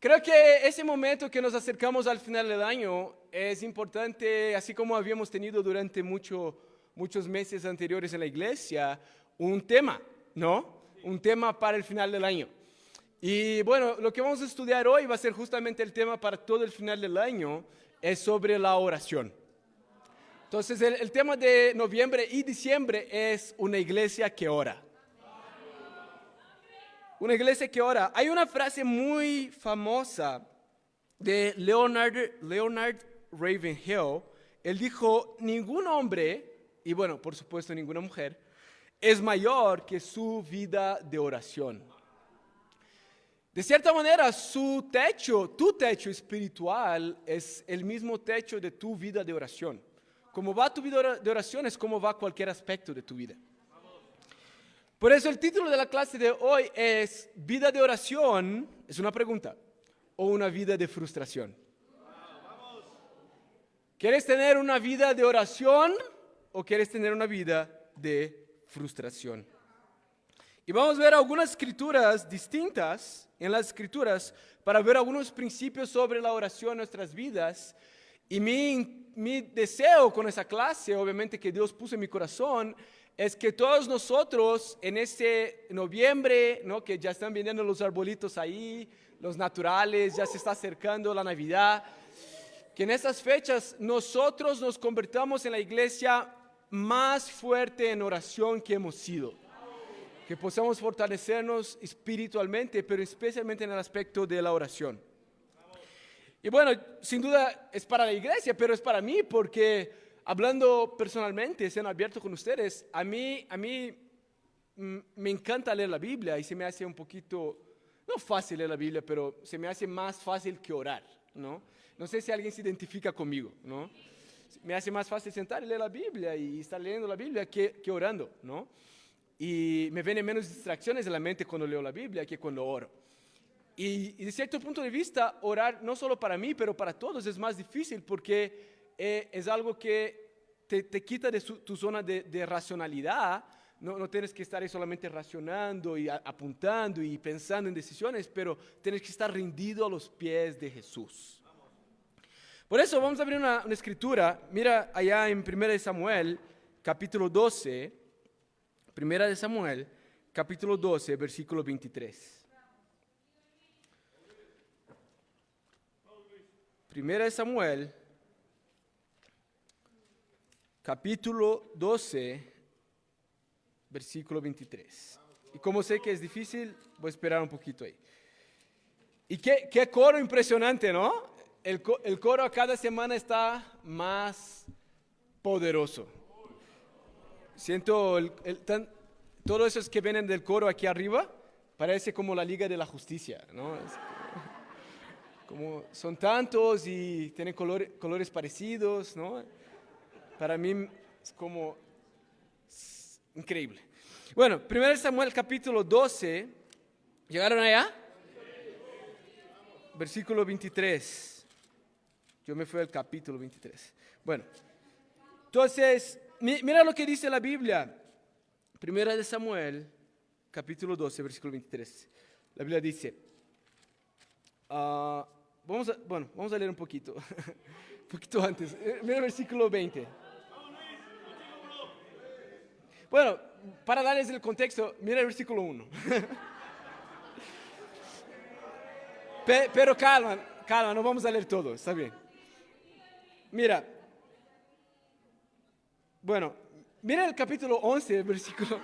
Creo que ese momento que nos acercamos al final del año es importante, así como habíamos tenido durante muchos meses anteriores en la iglesia, un tema, ¿no? Un tema para el final del año. Y bueno, lo que vamos a estudiar hoy va a ser justamente el tema para todo el final del año, es sobre la oración. Entonces, el tema de noviembre y diciembre es una iglesia que ora. Una iglesia que ora. Hay una frase muy famosa de Leonard Ravenhill. Él dijo, ningún hombre, y bueno, por supuesto ninguna mujer, es mayor que su vida de oración. De cierta manera, tu techo espiritual es el mismo techo de tu vida de oración. Como va tu vida de oración es como va cualquier aspecto de tu vida. Por eso el título de la clase de hoy es ¿vida de oración? Es una pregunta. ¿O una vida de frustración? ¿Quieres tener una vida de oración o quieres tener una vida de frustración? Y vamos a ver algunas escrituras distintas en las escrituras para ver algunos principios sobre la oración en nuestras vidas. Y mi deseo con esa clase, obviamente que Dios puso en mi corazón, es que todos nosotros en este noviembre, ¿no? Que ya están viniendo los arbolitos ahí, los naturales, ya se está acercando la Navidad, que en estas fechas nosotros nos convertamos en la iglesia más fuerte en oración que hemos sido. Que podamos fortalecernos espiritualmente, pero especialmente en el aspecto de la oración. Y bueno, sin duda es para la iglesia, pero es para mí porque hablando personalmente, siendo abierto con ustedes, a mí me encanta leer la Biblia y se me hace un poquito, no fácil leer la Biblia, pero se me hace más fácil que orar, ¿no? No sé si alguien se identifica conmigo, ¿no? Me hace más fácil sentar y leer la Biblia y estar leyendo la Biblia que orando, ¿no? Y me vienen menos distracciones en la mente cuando leo la Biblia que cuando oro. Y de cierto punto de vista, orar no solo para mí, pero para todos es más difícil porque es algo que te quita de tu zona de racionalidad. No tienes que estar ahí solamente racionando y apuntando y pensando en decisiones, pero tienes que estar rendido a los pies de Jesús. Por eso vamos a abrir una escritura. Mira allá en 1 Samuel, capítulo 12. 1 Samuel, capítulo 12, versículo 23. 1 Samuel, capítulo 12, versículo 23. Y como sé que es difícil, voy a esperar un poquito ahí. Y qué coro impresionante, ¿no? El coro cada semana está más poderoso. Siento todos esos que vienen del coro aquí arriba, parece como la Liga de la Justicia, ¿no? Como son tantos y tienen colores parecidos, ¿no? Para mí es como increíble. Bueno, 1 Samuel capítulo 12, ¿llegaron allá? Versículo 23. Yo me fui al capítulo 23. Bueno, entonces, mira lo que dice la Biblia. 1 Samuel, capítulo 12, versículo 23. La Biblia dice, vamos a leer un poquito, un poquito antes. Mira el versículo 20. Bueno, para darles el contexto, mira el versículo 1. Pero calma, no vamos a leer todo, está bien. Mira, bueno, mira el capítulo 11, versículo.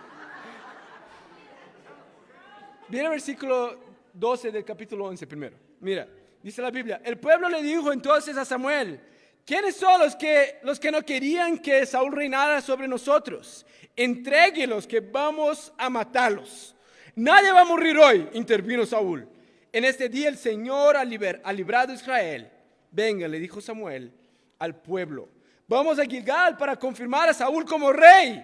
Mira el versículo 12 del capítulo 11 primero. Mira, dice la Biblia, el pueblo le dijo entonces a Samuel, ¿quiénes son los que no querían que Saúl reinara sobre nosotros? Entréguelos que vamos a matarlos. Nadie va a morir hoy, intervino Saúl. En este día el Señor ha librado a Israel. Venga, le dijo Samuel al pueblo, vamos a Gilgal para confirmar a Saúl como rey.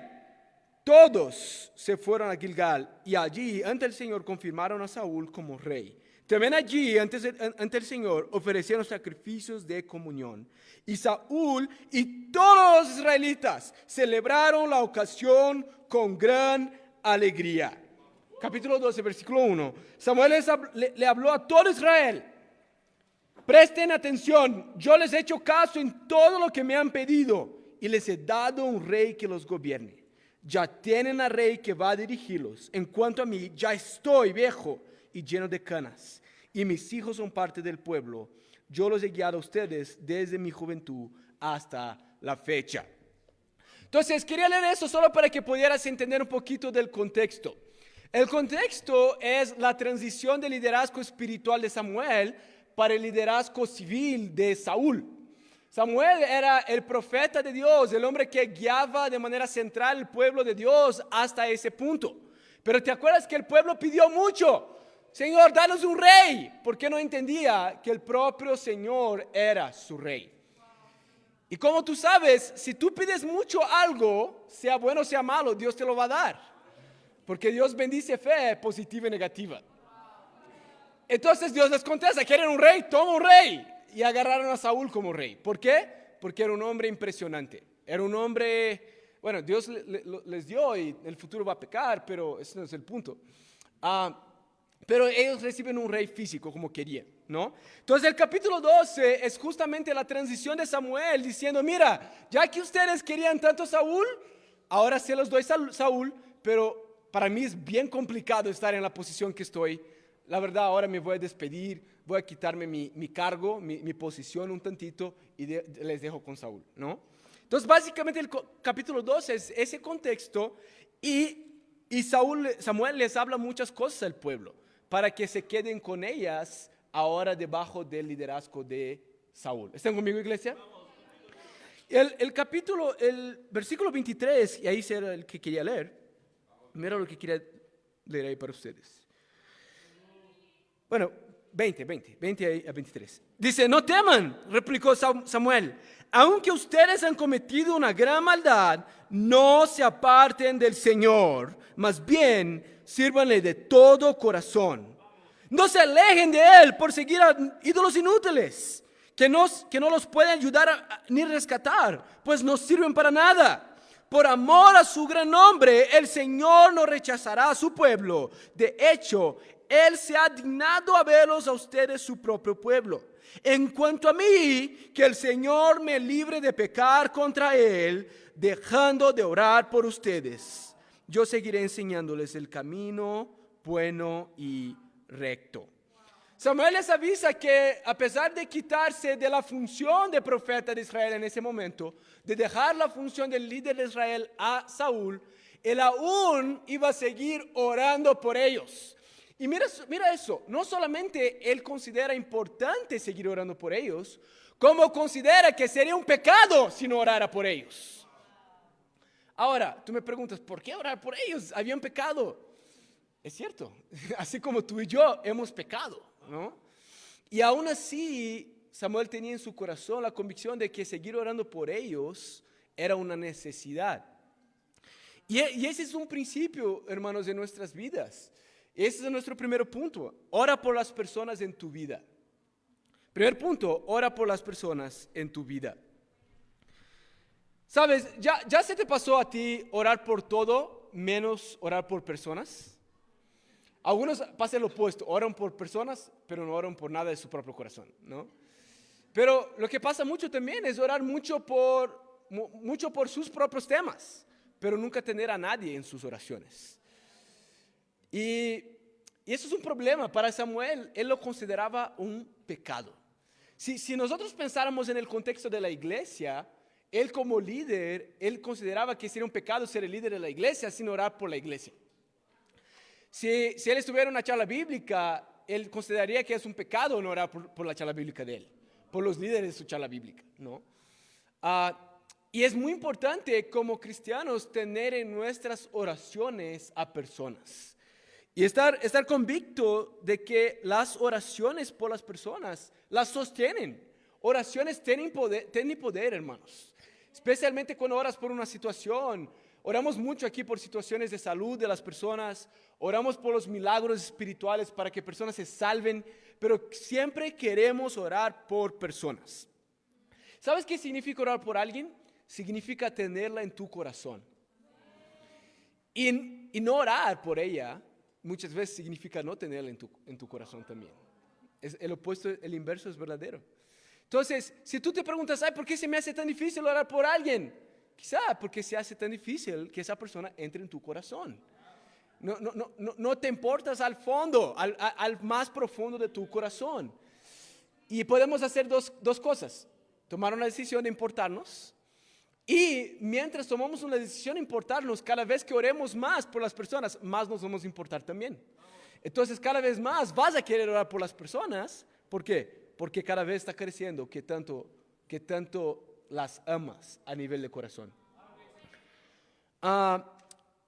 Todos se fueron a Gilgal y allí ante el Señor confirmaron a Saúl como rey. También allí ante el Señor ofrecieron sacrificios de comunión. Y Saúl y todos los israelitas celebraron la ocasión con gran alegría. Capítulo 12, versículo 1. Samuel le habló a todo Israel. Presten atención, yo les he hecho caso en todo lo que me han pedido y les he dado un rey que los gobierne. Ya tienen al rey que va a dirigirlos. En cuanto a mí, ya estoy viejo y lleno de canas, y mis hijos son parte del pueblo. Yo los he guiado a ustedes desde mi juventud hasta la fecha. Entonces, quería leer eso solo para que pudieras entender un poquito del contexto. El contexto es la transición del liderazgo espiritual de Samuel para el liderazgo civil de Saúl. Samuel era el profeta de Dios, el hombre que guiaba de manera central el pueblo de Dios hasta ese punto. Pero ¿te acuerdas que el pueblo pidió mucho? Señor, danos un rey, porque no entendía que el propio Señor era su rey. Y como tú sabes, si tú pides mucho algo, sea bueno o sea malo, Dios te lo va a dar. Porque Dios bendice fe positiva y negativa. Entonces Dios les contesta, ¿quieren un rey? Toma un rey. Y agarraron a Saúl como rey. ¿Por qué? Porque era un hombre impresionante. Era un hombre, bueno, Dios les dio y el futuro va a pecar, pero ese no es el punto. Pero ellos reciben un rey físico como querían, ¿no? Entonces el capítulo 12 es justamente la transición de Samuel diciendo, mira, ya que ustedes querían tanto a Saúl, ahora se los doy a Saúl, pero para mí es bien complicado estar en la posición que estoy. La verdad, ahora me voy a despedir, voy a quitarme mi cargo, mi posición un tantito y les dejo con Saúl, ¿no? Entonces básicamente el capítulo 12 es ese contexto y Samuel les habla muchas cosas al pueblo, para que se queden con ellas ahora debajo del liderazgo de Saúl. ¿Están conmigo, iglesia? El versículo 23, y ahí será el que quería leer. Mira lo que quería leer ahí para ustedes. Bueno, 20 a 23. Dice, no teman, replicó Samuel, aunque ustedes han cometido una gran maldad, no se aparten del Señor, más bien sírvanle de todo corazón. No se alejen de Él por seguir a ídolos inútiles, que no los pueden ayudar ni rescatar, pues no sirven para nada. Por amor a su gran nombre, el Señor no rechazará a su pueblo. De hecho, Él se ha dignado a verlos a ustedes su propio pueblo. En cuanto a mí, que el Señor me libre de pecar contra Él, dejando de orar por ustedes. Yo seguiré enseñándoles el camino bueno y recto. Samuel les avisa que a pesar de quitarse de la función de profeta de Israel en ese momento, de dejar la función del líder de Israel a Saúl, él aún iba a seguir orando por ellos. Y mira eso, no solamente él considera importante seguir orando por ellos, como considera que sería un pecado si no orara por ellos. Ahora, tú me preguntas, ¿por qué orar por ellos? Habían pecado. Es cierto, así como tú y yo hemos pecado, ¿no? Y aún así, Samuel tenía en su corazón la convicción de que seguir orando por ellos era una necesidad. Y ese es un principio, hermanos, de nuestras vidas. Ese es nuestro primer punto. Ora por las personas en tu vida. Primer punto, ora por las personas en tu vida. ¿Sabes? ¿Ya se te pasó a ti orar por todo menos orar por personas? Algunos pasan lo opuesto, oran por personas, pero no oran por nada de su propio corazón, ¿no? Pero lo que pasa mucho también es orar mucho por sus propios temas, pero nunca tener a nadie en sus oraciones. Y eso es un problema para Samuel. Él lo consideraba un pecado. Si nosotros pensáramos en el contexto de la iglesia, él como líder, él consideraba que sería un pecado ser el líder de la iglesia sin orar por la iglesia. Si él estuviera en una charla bíblica, él consideraría que es un pecado no orar por la charla bíblica de él, por los líderes de su charla bíblica, ¿no? Y es muy importante como cristianos tener en nuestras oraciones a personas. Y estar convicto de que las oraciones por las personas las sostienen. Oraciones tienen poder, hermanos. Especialmente cuando oras por una situación. Oramos mucho aquí por situaciones de salud de las personas. Oramos por los milagros espirituales para que personas se salven. Pero siempre queremos orar por personas. ¿Sabes qué significa orar por alguien? Significa tenerla en tu corazón. Y no orar por ella muchas veces significa no tenerla en tu corazón también. El opuesto, el inverso es verdadero. Entonces, si tú te preguntas, ay, ¿por qué se me hace tan difícil orar por alguien? Quizá porque se hace tan difícil que esa persona entre en tu corazón. No te importas al fondo, al más profundo de tu corazón. Y podemos hacer dos cosas. Tomar una decisión de importarnos. Y mientras tomamos una decisión de importarnos, cada vez que oremos más por las personas, más nos vamos a importar también. Entonces, cada vez más vas a querer orar por las personas. ¿Por qué? Porque cada vez está creciendo que tanto las amas a nivel de corazón.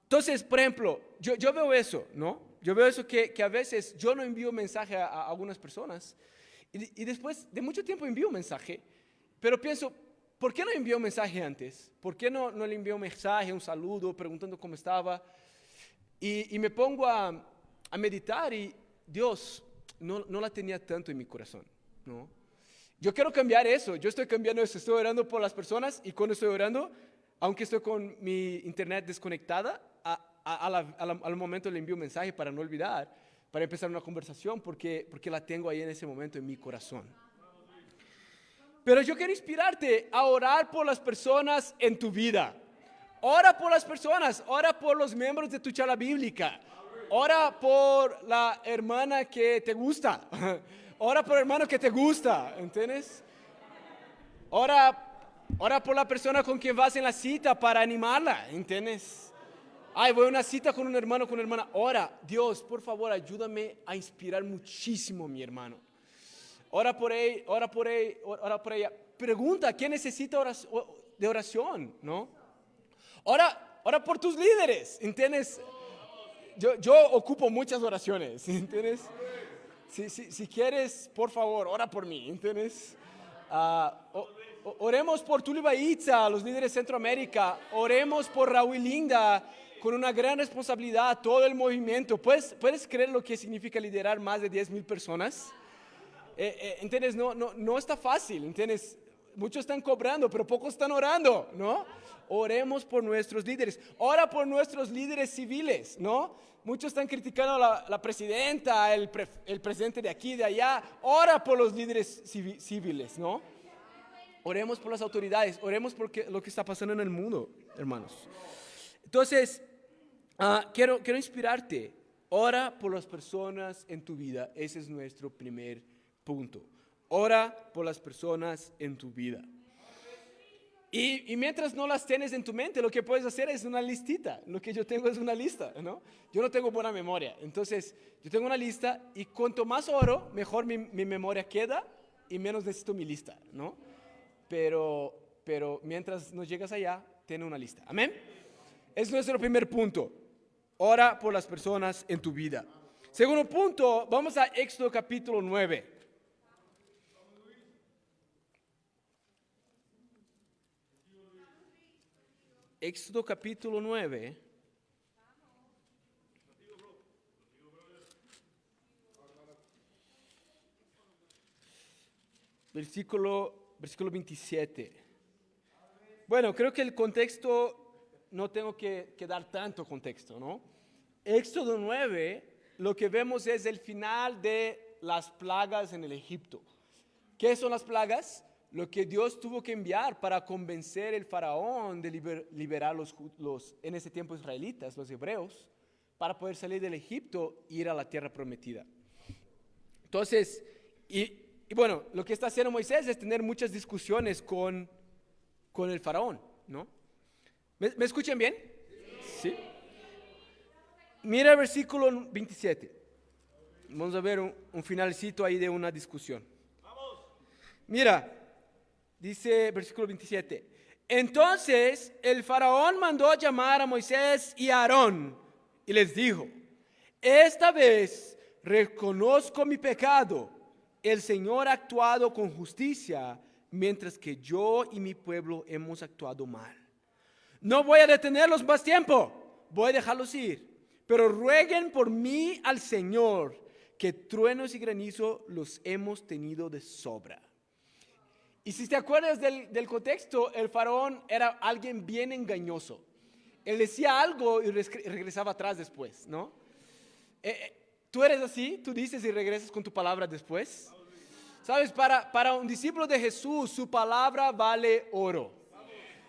Entonces, por ejemplo, yo veo eso, ¿no? Yo veo eso que a veces yo no envío mensaje a algunas personas y después de mucho tiempo envío un mensaje, pero pienso, ¿por qué no envió un mensaje antes? ¿Por qué no le envió un mensaje, un saludo, preguntando cómo estaba? Y me pongo a meditar y Dios no la tenía tanto en mi corazón, ¿no? Yo quiero cambiar eso, yo estoy cambiando eso, estoy orando por las personas y cuando estoy orando, aunque estoy con mi internet desconectada, al momento le envío un mensaje para no olvidar, para empezar una conversación, porque la tengo ahí en ese momento en mi corazón. Pero yo quiero inspirarte a orar por las personas en tu vida. Ora por las personas, ora por los miembros de tu charla bíblica, ora por la hermana que te gusta, ora por el hermano que te gusta, ¿entiendes? Ora por la persona con quien vas en la cita para animarla, ¿entiendes? Ay, voy a una cita con un hermano, con una hermana. Ora, Dios, por favor, ayúdame a inspirar muchísimo a mi hermano. Ora por él, ora por ella. Pregunta, ¿quién necesita de oración? ¿No? Ora por tus líderes, ¿entiendes? Yo ocupo muchas oraciones, ¿entiendes? Si quieres, por favor, ora por mí, ¿entiendes? Oremos por Tulio Baitza, los líderes de Centroamérica. Oremos por Raúl y Linda, con una gran responsabilidad, todo el movimiento. ¿Puedes creer lo que significa liderar más de 10,000 personas? ¿Entiendes? No está fácil, ¿entiendes? Muchos están cobrando, pero pocos están orando, ¿no? Oremos por nuestros líderes. Ora por nuestros líderes civiles, ¿no? Muchos están criticando a la presidenta, el presidente de aquí, de allá. Ora por los líderes civiles, ¿no? Oremos por las autoridades, oremos por lo que está pasando en el mundo, hermanos. Entonces, quiero inspirarte. Ora por las personas en tu vida. Ese es nuestro primer punto. Ora por las personas en tu vida. Y mientras no las tienes en tu mente, lo que puedes hacer es una listita. Lo que yo tengo es una lista, ¿no? Yo no tengo buena memoria. Entonces, yo tengo una lista y cuanto más oro, mejor mi memoria queda y menos necesito mi lista, ¿no? Pero mientras no llegas allá, ten una lista. ¿Amén? Es nuestro primer punto. Ora por las personas en tu vida. Segundo punto, vamos a Éxodo capítulo 9. Éxodo capítulo 9. Versículo 27. Bueno, creo que el contexto, no tengo que dar tanto contexto, ¿no? Éxodo 9, lo que vemos es el final de las plagas en el Egipto. ¿Qué son las plagas? Lo que Dios tuvo que enviar para convencer al faraón de liberar los en ese tiempo israelitas, los hebreos, para poder salir del Egipto e ir a la tierra prometida. Entonces, y bueno, lo que está haciendo Moisés es tener muchas discusiones con el faraón, ¿no? ¿Me escuchan bien? Sí. Mira el versículo 27. Vamos a ver un finalcito ahí de una discusión. Mira, dice versículo 27. Entonces el faraón mandó llamar a Moisés y a Aarón y les dijo: esta vez reconozco mi pecado. El Señor ha actuado con justicia, mientras que yo y mi pueblo hemos actuado mal. No voy a detenerlos más tiempo, voy a dejarlos ir, pero rueguen por mí al Señor, que truenos y granizo los hemos tenido de sobra. Y si te acuerdas del contexto, el faraón era alguien bien engañoso. Él decía algo y regresaba atrás después, ¿no? ¿Tú eres así? ¿Tú dices y regresas con tu palabra después? ¿Sabes? Para un discípulo de Jesús, su palabra vale oro.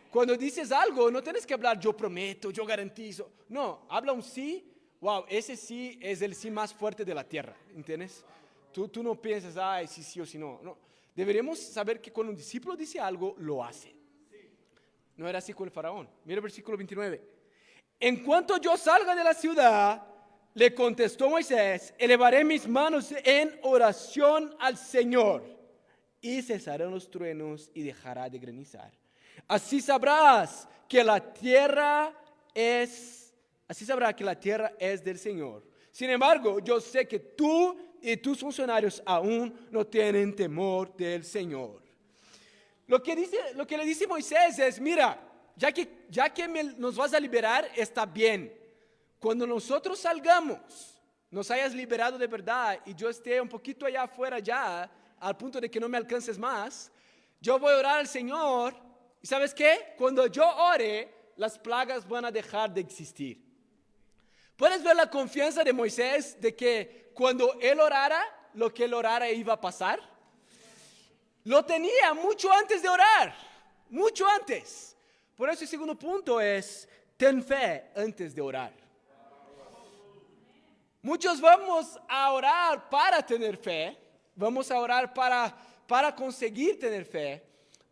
Cuando dices algo, no tienes que hablar yo prometo, yo garantizo. No, habla un sí. Wow, ese sí es el sí más fuerte de la tierra, ¿entiendes? Tú no piensas, ay, sí o sí no. No. Deberíamos saber que cuando un discípulo dice algo, lo hace. No era así con el faraón. Mira el versículo 29. En cuanto yo salga de la ciudad, le contestó Moisés, elevaré mis manos en oración al Señor y cesarán los truenos y dejará de granizar. Así sabrás que la tierra es del Señor. Sin embargo, yo sé que tú y tus funcionarios aún no tienen temor del Señor. Lo que le dice Moisés es, mira, ya que nos vas a liberar, está bien. Cuando nosotros salgamos, nos hayas liberado de verdad y yo esté un poquito allá afuera ya, al punto de que no me alcances más, yo voy a orar al Señor. ¿Y sabes qué? Cuando yo ore, las plagas van a dejar de existir. ¿Puedes ver la confianza de Moisés de que cuando él orara, lo que él orara iba a pasar? Lo tenía mucho antes de orar, mucho antes. Por eso el segundo punto es, ten fe antes de orar. Muchos vamos a orar para tener fe, vamos a orar para conseguir tener fe,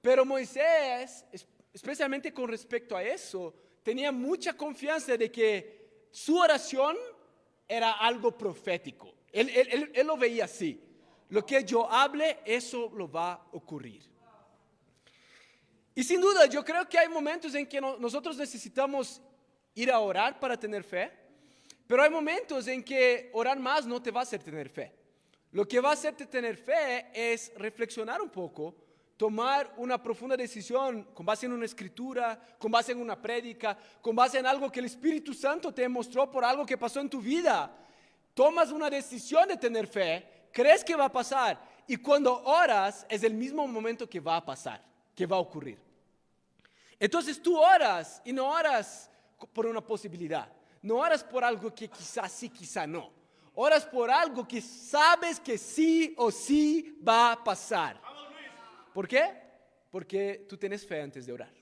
pero Moisés, especialmente con respecto a eso, tenía mucha confianza de que su oración era algo profético. Él lo veía así. Lo que yo hable, eso lo va a ocurrir. Y sin duda, yo creo que hay momentos en que nosotros necesitamos ir a orar para tener fe, pero hay momentos en que orar más no te va a hacer tener fe. Lo que va a hacerte tener fe es reflexionar un poco, tomar una profunda decisión con base en una escritura, con base en una prédica, con base en algo que el Espíritu Santo te mostró por algo que pasó en tu vida. Tomas una decisión de tener fe, crees que va a pasar, y cuando oras es el mismo momento que va a pasar, que va a ocurrir. Entonces tú oras y no oras por una posibilidad, no oras por algo que quizás sí, quizá no. Oras por algo que sabes que sí o sí va a pasar. ¿Por qué? Porque tú tienes fe antes de orar.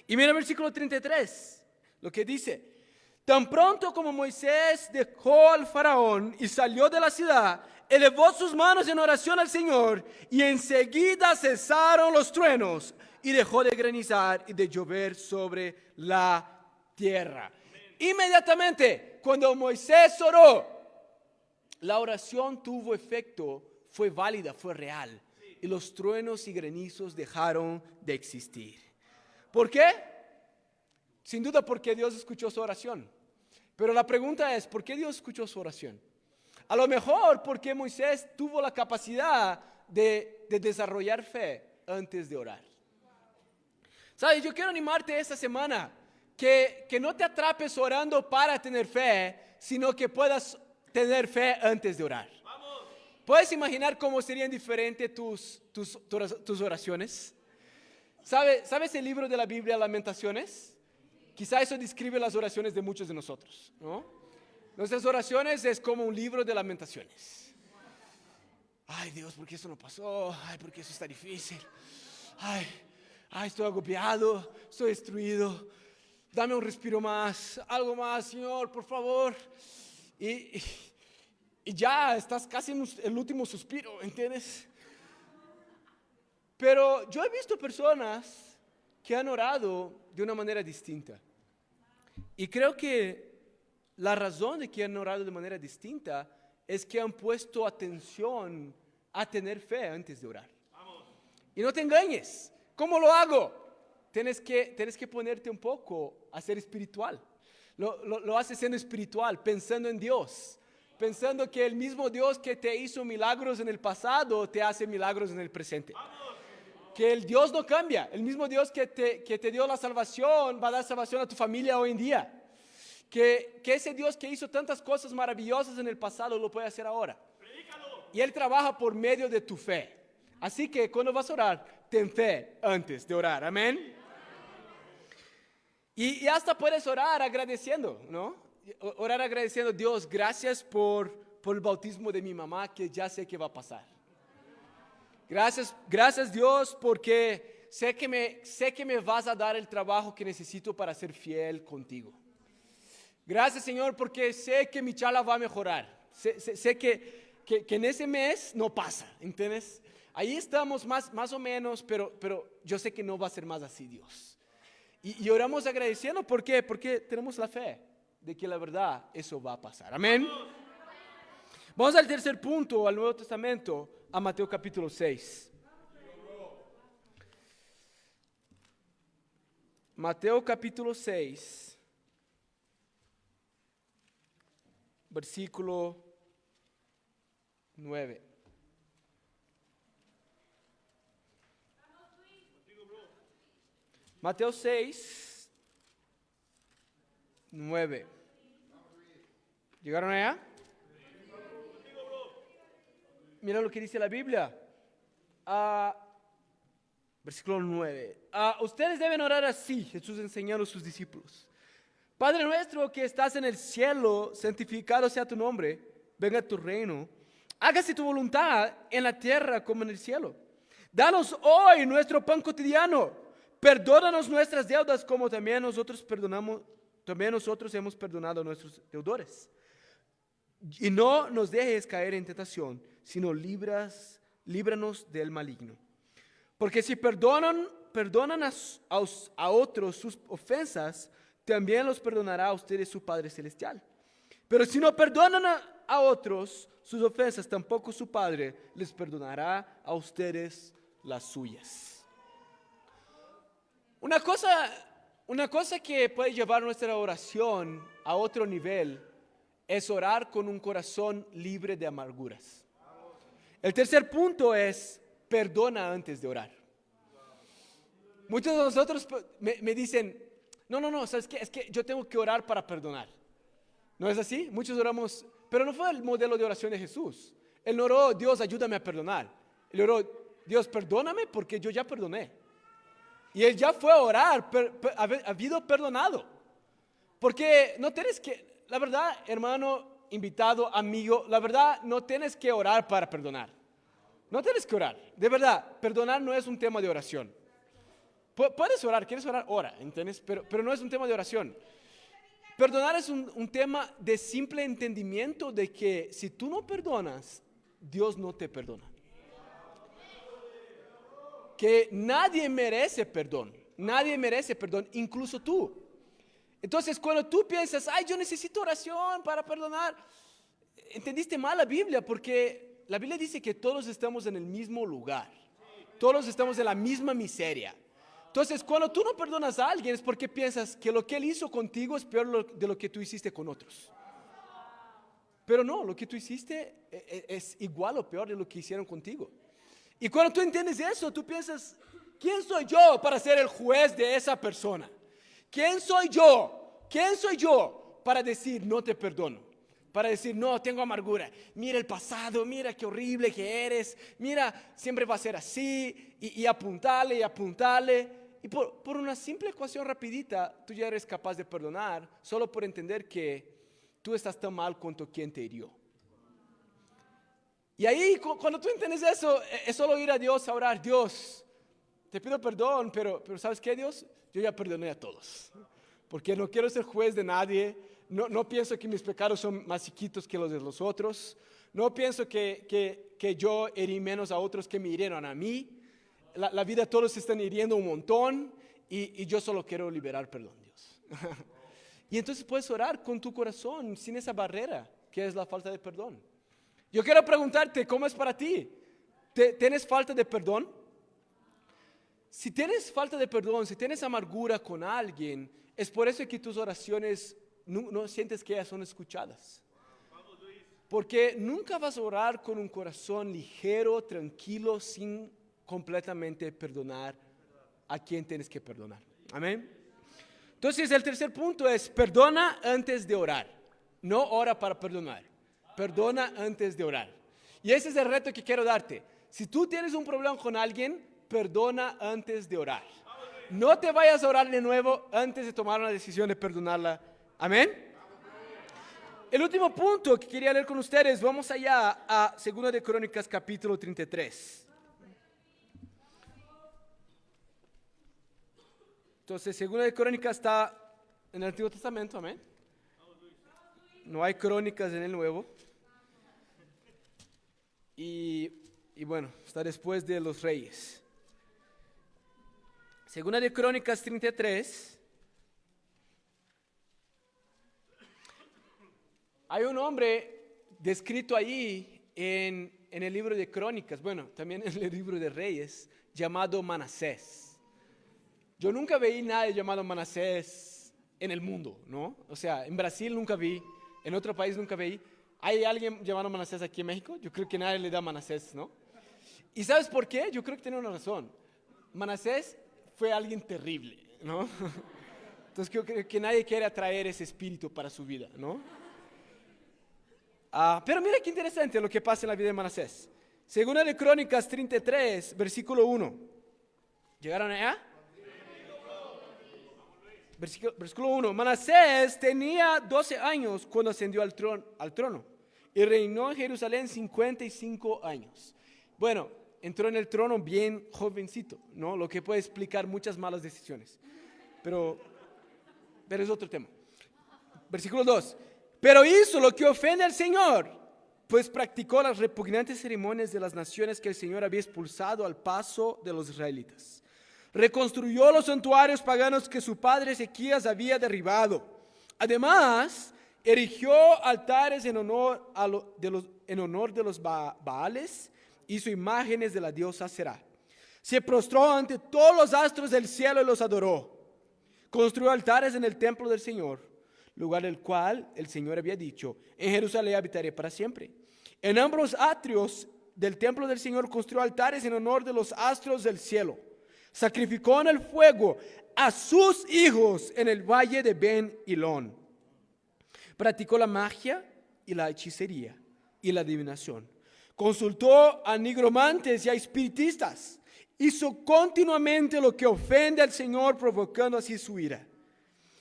Y mira el versículo 33, lo que dice: tan pronto como Moisés dejó al faraón y salió de la ciudad, elevó sus manos en oración al Señor y enseguida cesaron los truenos y dejó de granizar y de llover sobre la tierra. Inmediatamente, cuando Moisés oró, la oración tuvo efecto, fue válida, fue real. Y los truenos y granizos dejaron de existir. ¿Por qué? Sin duda porque Dios escuchó su oración. Pero la pregunta es, ¿por qué Dios escuchó su oración? A lo mejor porque Moisés tuvo la capacidad de desarrollar fe antes de orar. ¿Sabes? Yo quiero animarte esta semana que no te atrapes orando para tener fe, sino que puedas tener fe antes de orar. ¿Puedes imaginar cómo serían diferentes tus oraciones? ¿Sabes el libro de la Biblia, Lamentaciones? Quizá eso describe las oraciones de muchos de nosotros, ¿no? Nuestras oraciones es como un libro de lamentaciones. Ay, Dios, ¿por qué eso no pasó? Ay, ¿por qué eso está difícil? Ay, estoy agobiado, estoy destruido. Dame un respiro más, algo más, Señor, por favor. Y ya estás casi en el último suspiro, ¿entiendes? Pero yo he visto personas que han orado de una manera distinta. Y creo que la razón de que han orado de manera distinta es que han puesto atención a tener fe antes de orar. Y no te engañes. ¿Cómo lo hago? Tienes que ponerte un poco a ser espiritual. Lo haces siendo espiritual, pensando en Dios. Pensando que el mismo Dios que te hizo milagros en el pasado, te hace milagros en el presente. Que el Dios no cambia. El mismo Dios que te dio la salvación, va a dar salvación a tu familia hoy en día. Que ese Dios que hizo tantas cosas maravillosas en el pasado, lo puede hacer ahora. Y Él trabaja por medio de tu fe. Así que cuando vas a orar, ten fe antes de orar. Amén. Y hasta puedes orar agradeciendo, ¿no? Orar agradeciendo, Dios, gracias por el bautismo de mi mamá, que ya sé que va a pasar. Gracias Dios, porque sé que me vas a dar el trabajo que necesito para ser fiel contigo. Gracias Señor, porque sé que mi chala va a mejorar. Sé que en ese mes no pasa, ¿entiendes? Ahí estamos más o menos, pero yo sé que no va a ser más así, Dios. Y oramos agradeciendo, ¿por qué? Porque tenemos la fe de que la verdad eso va a pasar. Amén. Vamos al tercer punto, al Nuevo Testamento, a Mateo capítulo 6. Mateo capítulo 6, versículo 9. Mateo 6, 9. ¿Llegaron allá? Mira lo que dice la Biblia. Versículo 9. Ustedes deben orar así, Jesús enseñando a sus discípulos. Padre nuestro que estás en el cielo, santificado sea tu nombre, venga tu reino. Hágase tu voluntad en la tierra como en el cielo. Danos hoy nuestro pan cotidiano. Perdónanos nuestras deudas como también nosotros hemos perdonado a nuestros deudores. Y no nos dejes caer en tentación, sino líbranos del maligno. Porque si perdonan a otros sus ofensas, también los perdonará a ustedes su Padre Celestial. Pero si no perdonan a otros sus ofensas, tampoco su Padre les perdonará a ustedes las suyas. Una cosa que puede llevar nuestra oración a otro nivel es orar con un corazón libre de amarguras. El tercer punto es perdona antes de orar. Muchos de nosotros me dicen, no, ¿sabes qué? Es que yo tengo que orar para perdonar. ¿No es así? Muchos oramos, pero no fue el modelo de oración de Jesús. Él no oró, Dios, ayúdame a perdonar. Él oró, Dios, perdóname porque yo ya perdoné. Y él ya fue a orar, habido perdonado. Porque no tienes que, la verdad, hermano, invitado, amigo, la verdad, no tienes que orar para perdonar. No tienes que orar. De verdad, perdonar no es un tema de oración. Puedes orar, quieres orar, ora, ¿entiendes? Pero no es un tema de oración. Perdonar es un tema de simple entendimiento de que si tú no perdonas, Dios no te perdona. Que nadie merece perdón, incluso tú. Entonces, cuando tú piensas, yo necesito oración para perdonar, entendiste mal la Biblia, porque la Biblia dice que todos estamos en el mismo lugar, todos estamos en la misma miseria. Entonces, cuando tú no perdonas a alguien es porque piensas que lo que él hizo contigo es peor de lo que tú hiciste con otros. Pero no, lo que tú hiciste es igual o peor de lo que hicieron contigo. Y cuando tú entiendes eso, tú piensas, ¿quién soy yo para ser el juez de esa persona? ¿Quién soy yo para decir no te perdono? Para decir no, tengo amargura. Mira el pasado, mira qué horrible que eres. Mira, siempre va a ser así. Y apuntarle. Y por una simple ecuación rapidita, tú ya eres capaz de perdonar solo por entender que tú estás tan mal cuanto quien te hirió. Y ahí, cuando tú entiendes eso, es solo ir a Dios a orar. Dios, te pido perdón, pero ¿sabes qué, Dios? Yo ya perdoné a todos. Porque no quiero ser juez de nadie. No pienso que mis pecados son más chiquitos que los de los otros. No pienso que yo herí menos a otros que me hirieron a mí. La vida todos se están hiriendo un montón. Y yo solo quiero liberar perdón, Dios. Y entonces puedes orar con tu corazón sin esa barrera que es la falta de perdón. Yo quiero preguntarte, ¿cómo es para ti? ¿Tienes falta de perdón? Si tienes falta de perdón, si tienes amargura con alguien, es por eso que tus oraciones no sientes que ellas son escuchadas. Porque nunca vas a orar con un corazón ligero, tranquilo, sin completamente perdonar a quien tienes que perdonar. Amén. Entonces el tercer punto es perdona antes de orar. No ora para perdonar. Perdona antes de orar. Y ese es el reto que quiero darte. Si tú tienes un problema con alguien, perdona antes de orar. No te vayas a orar de nuevo antes de tomar una decisión de perdonarla. Amén. El último punto que quería leer con ustedes, vamos allá a 2 de Crónicas capítulo 33. Entonces, 2 de Crónicas está en el Antiguo Testamento, amén. No hay crónicas en el Nuevo. Y bueno, está después de los reyes. 2 de Crónicas 33. Hay un hombre descrito ahí en el libro de Crónicas, bueno, también en el libro de Reyes, llamado Manasés. Yo nunca vi nadie llamado Manasés en el mundo, ¿no? O sea, en Brasil nunca vi, en otro país nunca vi. ¿Hay alguien llamado Manasés aquí en México? Yo creo que nadie le da Manasés, ¿no? ¿Y sabes por qué? Yo creo que tiene una razón. Manasés fue alguien terrible, ¿no? Entonces yo creo que nadie quiere atraer ese espíritu para su vida, ¿no? Pero mira qué interesante lo que pasa en la vida de Manasés. 2 de Crónicas 33, versículo 1. ¿Llegaron allá? Versículo 1. Manasés tenía 12 años cuando ascendió al trono y reinó en Jerusalén 55 años. Bueno, entró en el trono bien jovencito, ¿no? Lo que puede explicar muchas malas decisiones. Pero es otro tema. Versículo 2. Pero hizo lo que ofende al Señor, pues practicó las repugnantes ceremonias de las naciones que el Señor había expulsado al paso de los israelitas. Reconstruyó los santuarios paganos que su padre Ezequías había derribado. Además, erigió altares en honor de los Baales, hizo imágenes de la diosa Será. Se prostró ante todos los astros del cielo y los adoró. Construyó altares en el templo del Señor, lugar del cual el Señor había dicho: en Jerusalén habitaré para siempre. En ambos atrios del templo del Señor construyó altares en honor de los astros del cielo. Sacrificó en el fuego a sus hijos en el valle de Ben Hilón. Practicó la magia y la hechicería y la adivinación. Consultó a nigromantes y a espiritistas. Hizo continuamente lo que ofende al Señor, provocando así su ira.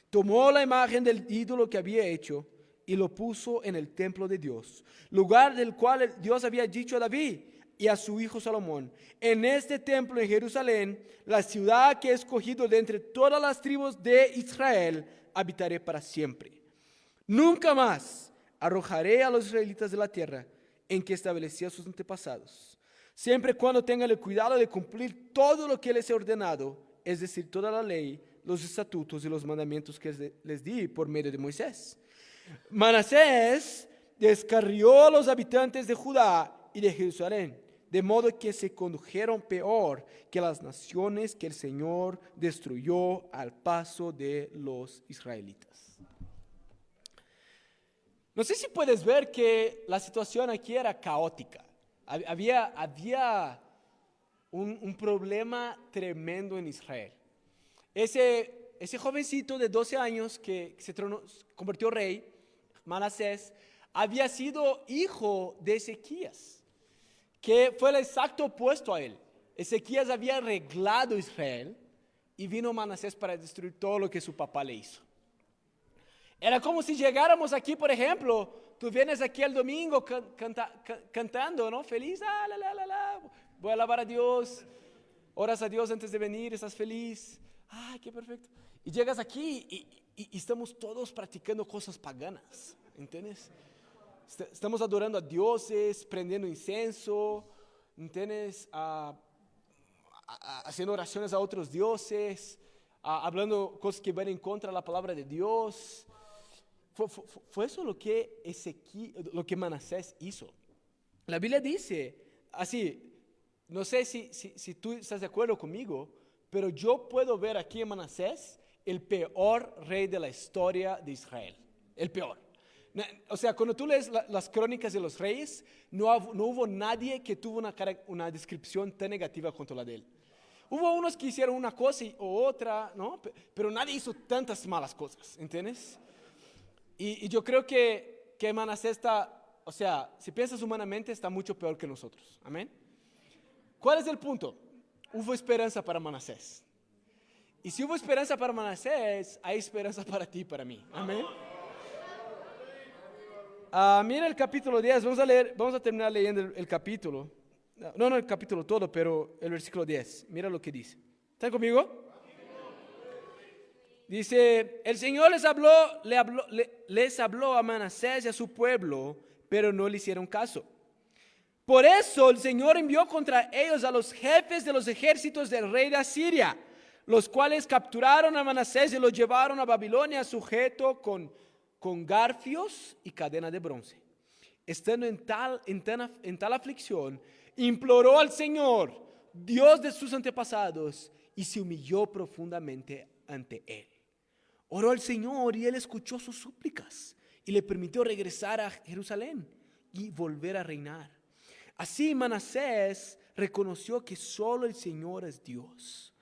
Tomó la imagen del ídolo que había hecho y lo puso en el templo de Dios, lugar del cual Dios había dicho a David y a su hijo Salomón: en este templo en Jerusalén, la ciudad que he escogido de entre todas las tribus de Israel, habitaré para siempre. Nunca más arrojaré a los israelitas de la tierra en que establecí a sus antepasados, siempre y cuando tengan el cuidado de cumplir todo lo que les he ordenado, es decir, toda la ley, los estatutos y los mandamientos que les di por medio de Moisés. Manasés descarrió a los habitantes de Judá y de Jerusalén, de modo que se condujeron peor que las naciones que el Señor destruyó al paso de los israelitas. No sé si puedes ver que la situación aquí era caótica. Había un problema tremendo en Israel. Ese jovencito de 12 años que se convirtió rey, Manasés, había sido hijo de Ezequías, que fue el exacto opuesto a él. Ezequías había arreglado Israel y vino Manasés para destruir todo lo que su papá le hizo. Era como si llegáramos aquí, por ejemplo, tú vienes aquí el domingo cantando, ¿no? Feliz, voy a alabar a Dios, oras a Dios antes de venir, estás feliz. ¡Ay, qué perfecto! Y llegas aquí y estamos todos practicando cosas paganas, ¿entiendes? Estamos adorando a dioses, prendiendo incienso, ¿entiendes? Haciendo oraciones a otros dioses, hablando cosas que van en contra de la palabra de Dios. Fue eso lo que Manasés hizo. La Biblia dice así, no sé si tú estás de acuerdo conmigo, pero yo puedo ver aquí en Manasés el peor rey de la historia de Israel. El peor. O sea, cuando tú lees las crónicas de los reyes, no hubo nadie que tuvo una descripción tan negativa contra la de él. Hubo unos que hicieron una cosa o otra, ¿no? Pero nadie hizo tantas malas cosas, ¿entiendes? Y yo creo que Manasés está, o sea, si piensas humanamente, está mucho peor que nosotros. Amén. ¿Cuál es el punto? Hubo esperanza para Manasés. Y si hubo esperanza para Manasés, hay esperanza para ti y para mí. Amén. Mira el capítulo 10, vamos a terminar leyendo el capítulo. No el capítulo todo, pero el versículo 10. Mira lo que dice. ¿Están conmigo? Dice, el Señor les habló a Manasés y a su pueblo, pero no le hicieron caso. Por eso el Señor envió contra ellos a los jefes de los ejércitos del rey de Asiria, los cuales capturaron a Manasés y lo llevaron a Babilonia sujeto con garfios y cadena de bronce. Estando en tal aflicción, imploró al Señor, Dios de sus antepasados, y se humilló profundamente ante él. Oró al Señor y él escuchó sus súplicas y le permitió regresar a Jerusalén y volver a reinar. Así Manasés reconoció que solo el Señor es Dios.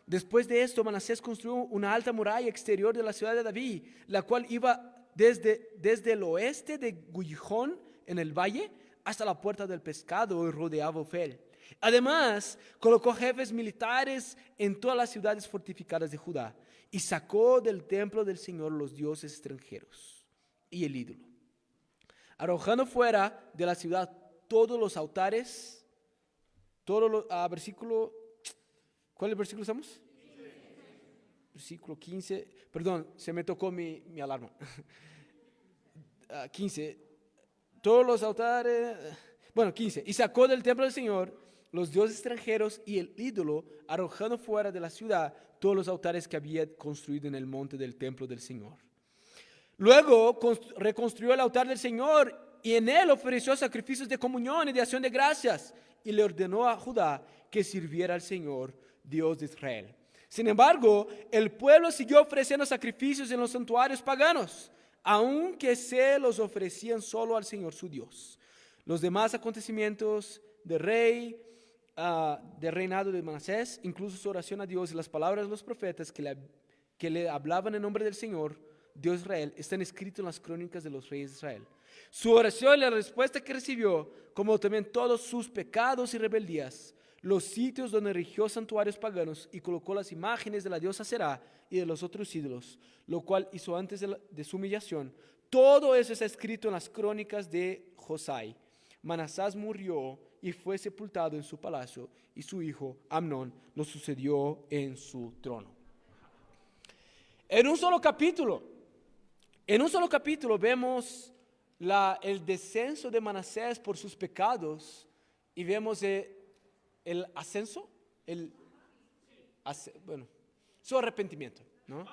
Después de esto, Manasés construyó una alta muralla exterior de la ciudad de David, la cual iba desde el oeste de Gijón en el valle hasta la puerta del pescado y rodeaba Ofel. Además, colocó jefes militares en todas las ciudades fortificadas de Judá y sacó del templo del Señor los dioses extranjeros y el ídolo, arrojando fuera de la ciudad todos los altares, versículo, ¿cuál es el versículo estamos? Versículo 15, perdón, se me tocó mi alarma. 15, todos los altares, 15, y sacó del templo del Señor los dioses extranjeros y el ídolo, arrojando fuera de la ciudad todos los altares que había construido en el monte del templo del Señor. Luego reconstruyó el altar del Señor y en él ofreció sacrificios de comunión y de acción de gracias y le ordenó a Judá que sirviera al Señor, Dios de Israel. Sin embargo, el pueblo siguió ofreciendo sacrificios en los santuarios paganos, aunque se los ofrecían solo al Señor su Dios. Los demás acontecimientos del reinado de Manasés, incluso su oración a Dios y las palabras de los profetas que le hablaban en nombre del Señor, Dios de Israel, están escritos en las crónicas de los reyes de Israel. Su oración y la respuesta que recibió, como también todos sus pecados y rebeldías, los sitios donde erigió santuarios paganos y colocó las imágenes de la diosa Será y de los otros ídolos, lo cual hizo antes de su humillación. Todo eso está escrito en las crónicas de Josai. Manasés murió y fue sepultado en su palacio, y su hijo Amnón lo sucedió en su trono. En un solo capítulo vemos el descenso de Manasés por sus pecados y vemos el ascenso, su arrepentimiento, ¿no?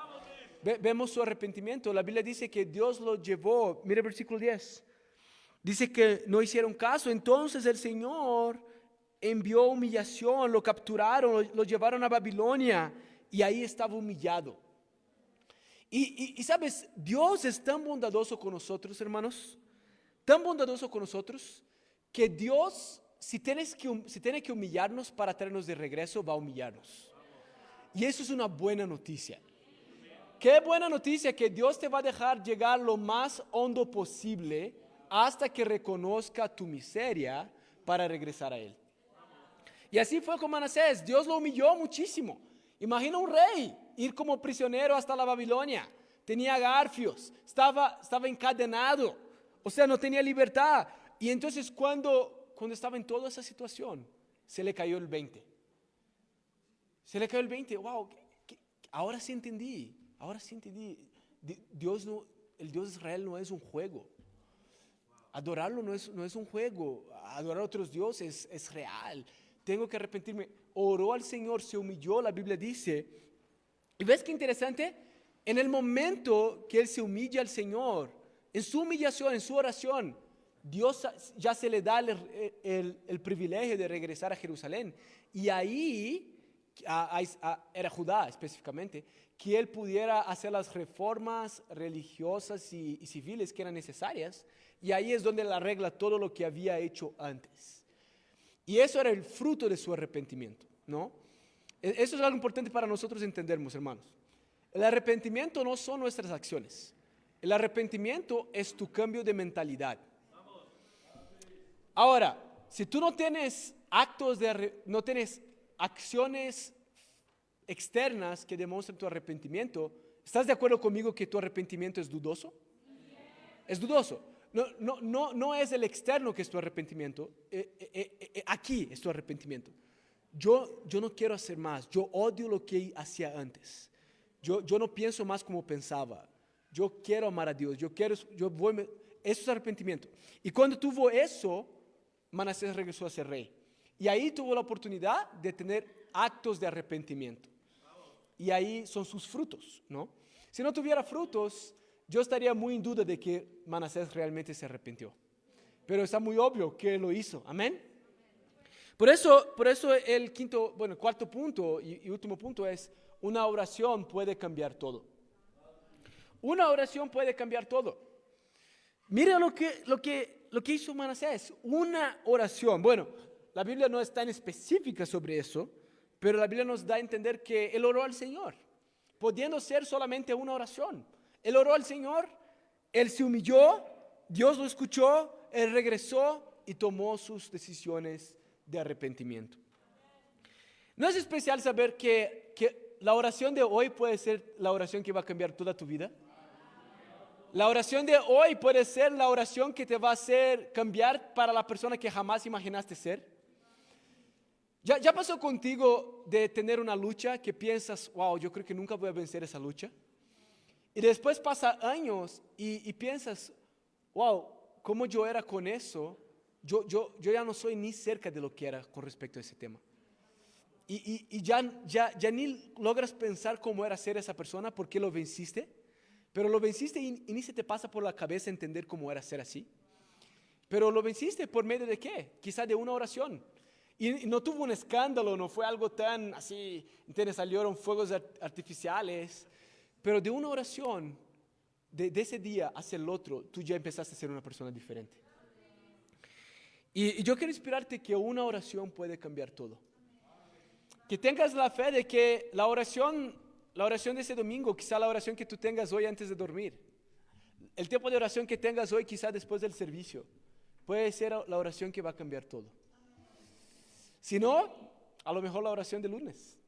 Vemos su arrepentimiento. La Biblia dice que Dios lo llevó, mira el versículo 10, dice que no hicieron caso, entonces el Señor envió humillación, lo capturaron, lo llevaron a Babilonia y ahí estaba humillado. Y sabes, Dios es tan bondadoso con nosotros, hermanos, tan bondadoso con nosotros, que Dios, si tiene que humillarnos para traernos de regreso, va a humillarnos. Y eso es una buena noticia. Qué buena noticia que Dios te va a dejar llegar lo más hondo posible hasta que reconozca tu miseria para regresar a Él. Y así fue con Manasés. Dios lo humilló muchísimo. Imagina un rey ir como prisionero hasta la Babilonia. Tenía garfios, estaba encadenado, o sea, no tenía libertad. Y entonces cuando estaba en toda esa situación, se le cayó el 20. Wow, ahora sí entendí. El Dios de Israel no es un juego. Adorarlo no es un juego. Adorar a otros dioses es real. Tengo que arrepentirme. Oró al Señor, se humilló, la Biblia dice. ¿Y ves qué interesante? En el momento que él se humilla al Señor, en su humillación, en su oración, Dios ya se le da el privilegio de regresar a Jerusalén. Y ahí, era Judá específicamente, que él pudiera hacer las reformas religiosas y civiles que eran necesarias. Y ahí es donde él arregla todo lo que había hecho antes. Y eso era el fruto de su arrepentimiento, ¿no? Eso es algo importante para nosotros entendernos, hermanos. El arrepentimiento no son nuestras acciones. El arrepentimiento es tu cambio de mentalidad. Ahora, si tú no tienes no tienes acciones externas que demuestren tu arrepentimiento, ¿estás de acuerdo conmigo que tu arrepentimiento es dudoso? Es dudoso. no es el externo que es tu arrepentimiento, aquí es tu arrepentimiento. Yo no quiero hacer más, yo odio lo que hacía antes. Yo no pienso más como pensaba. Yo quiero amar a Dios, eso es arrepentimiento. Y cuando tuvo eso, Manasés regresó a ser rey. Y ahí tuvo la oportunidad de tener actos de arrepentimiento. Y ahí son sus frutos, ¿no? Si no tuviera frutos, yo estaría muy en duda de que Manasés realmente se arrepintió. Pero está muy obvio que lo hizo, amén. Por eso el cuarto punto y último punto es: una oración puede cambiar todo. Una oración puede cambiar todo. Mira lo que hizo Manasés, una oración. Bueno, la Biblia no es tan específica sobre eso, pero la Biblia nos da a entender que él oró al Señor, pudiendo ser solamente una oración. Él oró al Señor, él se humilló, Dios lo escuchó, él regresó y tomó sus decisiones de arrepentimiento. ¿No es especial saber que la oración de hoy puede ser la oración que va a cambiar toda tu vida? La oración de hoy puede ser la oración que te va a hacer cambiar para la persona que jamás imaginaste ser. ¿Ya pasó contigo de tener una lucha que piensas, wow, yo creo que nunca voy a vencer esa lucha? Y después pasa años y piensas, wow, ¿cómo yo era con eso? Yo ya no soy ni cerca de lo que era con respecto a ese tema. Y ya ni logras pensar cómo era ser esa persona porque lo venciste. Pero lo venciste y ni se te pasa por la cabeza entender cómo era ser así. Pero lo venciste por medio de ¿qué? Quizá de una oración. Y no tuvo un escándalo, no fue algo tan así, ¿entiendes? Salieron fuegos artificiales. Pero de una oración, de ese día hacia el otro, tú ya empezaste a ser una persona diferente. Y yo quiero inspirarte que una oración puede cambiar todo. Que tengas la fe de que la oración de ese domingo, quizá la oración que tú tengas hoy antes de dormir, el tiempo de oración que tengas hoy, quizá después del servicio, puede ser la oración que va a cambiar todo. Si no, a lo mejor la oración de lunes.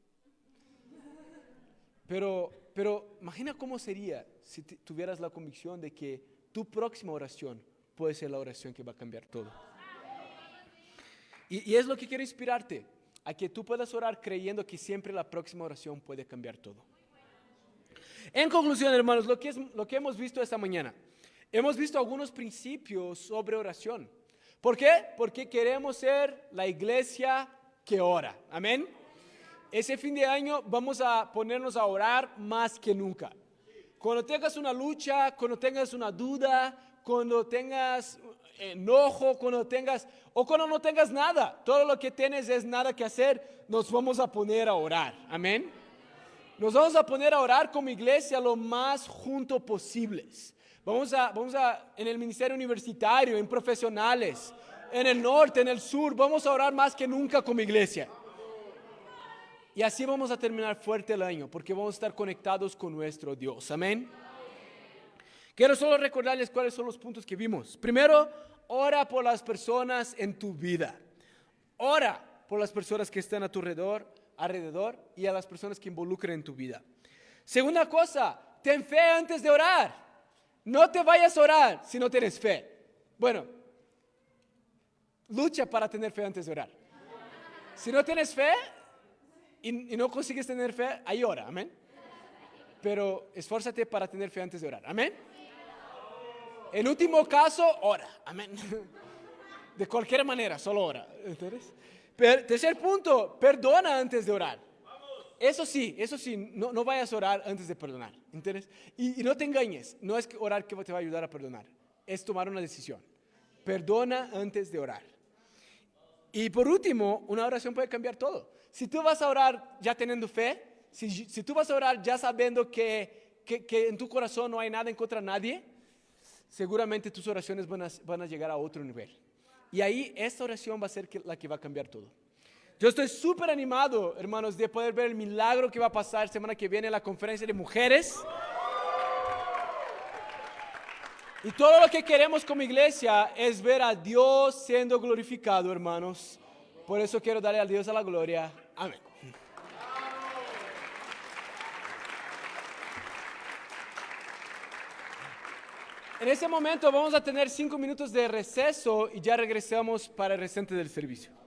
Pero imagina cómo sería si tuvieras la convicción de que tu próxima oración puede ser la oración que va a cambiar todo. Y es lo que quiero inspirarte, a que tú puedas orar creyendo que siempre la próxima oración puede cambiar todo. En conclusión, hermanos, lo que hemos visto esta mañana, hemos visto algunos principios sobre oración. ¿Por qué? Porque queremos ser la iglesia que ora. Amén. Ese fin de año vamos a ponernos a orar más que nunca. Cuando tengas una lucha, cuando tengas una duda, cuando tengas enojo, cuando no tengas nada, todo lo que tienes es nada que hacer, nos vamos a poner a orar. Amén. Nos vamos a poner a orar como iglesia lo más juntos posibles. Vamos a en el ministerio universitario, en profesionales, en el norte, en el sur, vamos a orar más que nunca como iglesia. Y así vamos a terminar fuerte el año, porque vamos a estar conectados con nuestro Dios. Amén. Quiero solo recordarles cuáles son los puntos que vimos. Primero, ora por las personas en tu vida. Ora por las personas que están a tu alrededor y a las personas que involucran en tu vida. Segunda cosa, ten fe antes de orar. No te vayas a orar si no tienes fe. Bueno, lucha para tener fe antes de orar. Si no tienes fe y no consigues tener fe, ahí ora, amén. Pero esfuérzate para tener fe antes de orar, amén. En último caso, ora, amén. De cualquier manera, solo ora. ¿Entiendes? Tercer punto, perdona antes de orar. Eso sí, no vayas a orar antes de perdonar. ¿Entiendes? Y no te engañes, no es que orar que te va a ayudar a perdonar, es tomar una decisión. Perdona antes de orar. Y por último, una oración puede cambiar todo. Si tú vas a orar ya teniendo fe, si tú vas a orar ya sabiendo que en tu corazón no hay nada en contra de nadie, seguramente tus oraciones van a llegar a otro nivel. Y ahí esta oración va a ser la que va a cambiar todo. Yo estoy súper animado, hermanos, de poder ver el milagro que va a pasar semana que viene en la conferencia de mujeres. Y todo lo que queremos como iglesia es ver a Dios siendo glorificado, hermanos. Por eso quiero darle a Dios a la gloria. Amén. En ese momento vamos a tener 5 minutos de receso y ya regresamos para el restante del servicio.